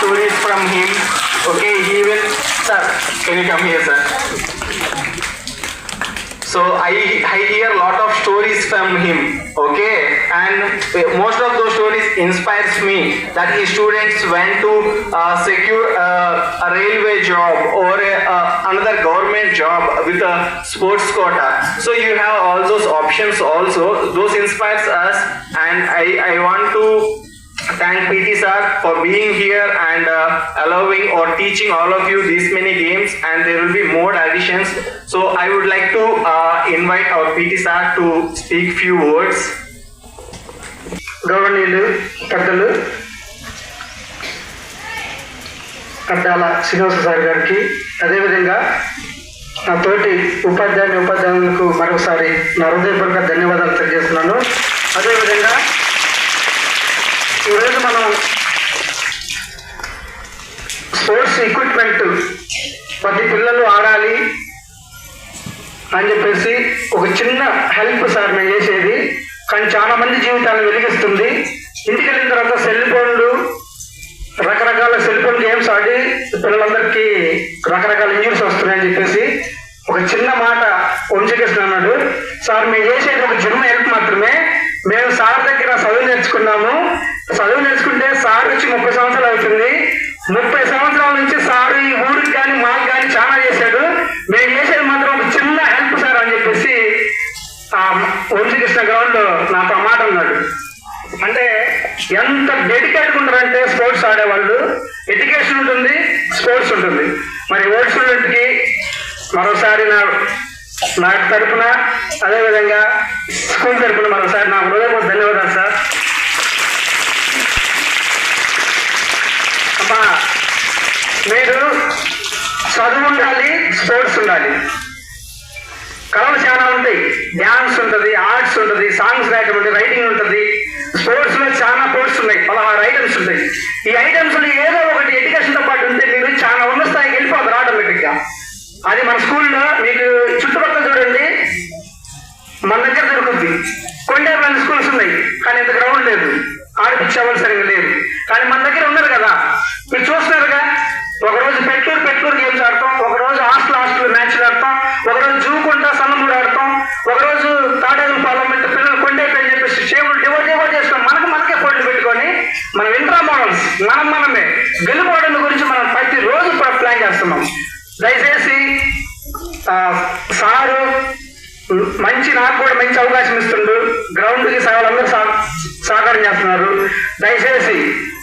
stories from him. Okay, he will. Sir, can you come here, sir? So I hear a lot of stories from him, okay, and most of those stories inspires me that his students went to secure a railway job or another government job with a sports quota. So you have all those options also. Those inspires us, and I want to thank PT sir for being here and allowing or teaching all of you these many games, and there will be more additions. So I would like to invite our PT sir to speak few words. గౌరవనీయులు పెద్దలు Addala Srinivasa sir గారికి, అదేవిధంగా నా తోటి ఉపాధ్యాయులకు మరొకసారి నా హృదయపూర్వక ధన్యవాదాలు తెలియజేస్తున్నాను. అదేవిధంగా ఈరోజు మనం స్పోర్ట్స్ ఎక్విప్మెంట్ ప్రతి పిల్లలు ఆడాలి అని చెప్పేసి ఒక చిన్న హెల్ప్ సార్ మేము చేసేది, కానీ చాలా మంది జీవితాలను వెలిగిస్తుంది. ఇంటికి వెళ్ళిన తర్వాత సెల్ ఫోన్లు, రకరకాల సెల్ ఫోన్ గేమ్స్ ఆడి పిల్లలందరికీ రకరకాల ఇంజరీస్ వస్తున్నాయని చెప్పేసి ఒక చిన్న మాట వంశకృష్ణ అన్నాడు. సార్ మేము చేసేది ఒక చిన్న హెల్ప్ మాత్రమే. మేము సార్ దగ్గర చదువు నేర్చుకున్నాము. చదువు నేర్చుకుంటే సార్ వచ్చి 30 సంవత్సరాలు అవుతుంది. 30 సంవత్సరాల నుంచి సార్ ఈ ఊరికి కానీ మాకు కానీ చాలా చేశాడు. మేము చేసేది మాత్రం ఒక చిన్న హెల్ప్ సార్ అని చెప్పేసి ఆ వంశకృష్ణ గ్రౌండ్ నాతో మాట అన్నాడు. అంటే ఎంత డెడికేట్గా ఉంటారంటే స్పోర్ట్స్ ఆడేవాళ్ళు, ఎడ్యుకేషన్ ఉంటుంది, స్పోర్ట్స్ ఉంటుంది. మరి ఓల్డ్ స్టూడెంట్కి మరోసారి నా తరఫున, అదేవిధంగా స్కూల్ తరఫున మరోసారి నా హృదయపూర్వక ధన్యవాదాలు సార్. అమ్మా, మీరు చదువు ఉండాలి, స్పోర్ట్స్ ఉండాలి. కళలు చాలా ఉంటాయి. డ్యాన్స్ ఉంటుంది, ఆర్ట్స్ ఉంటుంది, సాంగ్స్ రాయటం ఉంటుంది, రైటింగ్ ఉంటుంది. స్పోర్ట్స్ లో చాలా స్పోర్ట్స్ ఉన్నాయి, 16 ఐటమ్స్ ఉంటాయి. ఈ ఐటమ్స్ లో ఏదో ఒకటి ఎడ్యుకేషన్ తో పాటు ఉంటే మీరు చాలా ఉన్న స్థాయికి వెళ్ళిపోతారు ఆటోమేటిక్ గా. అది మన స్కూల్లో మీకు చుట్టుపక్కల చూడండి, మన దగ్గర దొరుకుతుంది. కొండేపల్లి స్కూల్స్ ఉన్నాయి, కానీ ఇంత గ్రౌండ్ లేదు, ఆడిపించేవాళ్ళు సరిగ్గా లేదు. కానీ మన దగ్గర ఉన్నారు కదా, మీరు చూస్తున్నారుగా. ఒకరోజు పెట్లూరు గేమ్స్ ఆడతాం, ఒకరోజు హాస్టల్ మ్యాచ్లు ఆడతాం, ఒకరోజు జూకుంటా సన్నమూడు ఆడతాం, ఒకరోజు తాడేలు పార్లమెంట్ పిల్లలు కొండైపోయి చెప్పేసి చేవులు డివైడ్ చేసుకొని మనకే పోటీలు పెట్టుకొని మనం ఇంట్రా మోడల్స్ మనమే గెలుపోవడం గురించి మనం ప్రతిరోజు ప్లాన్ చేస్తున్నాం. దయచేసి సారు నాకు కూడా మంచి అవకాశం ఇస్తుండ్రు. గ్రౌండ్కి వాళ్ళందరూ సహకారం చేస్తున్నారు. దయచేసి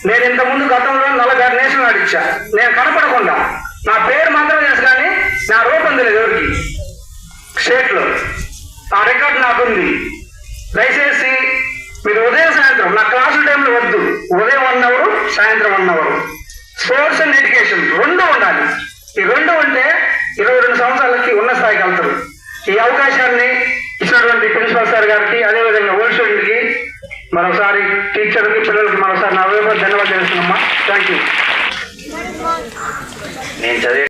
నేను ఇంతకుముందు గతంలో 46 నేషనల్ ఆడిచ్చా. నేను కనపడకుండా నా పేరు మాత్రం చేసి, కానీ నా రూపం తెలియదు ఎవరికి స్టేట్లో. ఆ రికార్డు నాకుంది. దయచేసి మీరు ఉదయం సాయంత్రం నా క్లాసుల టైంలో వద్దు, ఉదయం 1 అవర్, సాయంత్రం 1 అవర్. స్పోర్ట్స్ అండ్ ఎడ్యుకేషన్ రెండు ఉండాలి. ఈ రెండు ఉంటే 22 సంవత్సరాలకి ఉన్న స్థాయికి వెళ్తారు. ఈ అవకాశాన్ని ఇచ్చినటువంటి ప్రిన్సిపల్ సార్ గారికి, అదేవిధంగా ఓల్డ్ స్టూడెంట్కి మరోసారి, టీచర్కి, పిల్లలకి మరోసారి నా ధన్యవాదాలు చేస్తున్నామ్మా. Thank you. నేను చదివే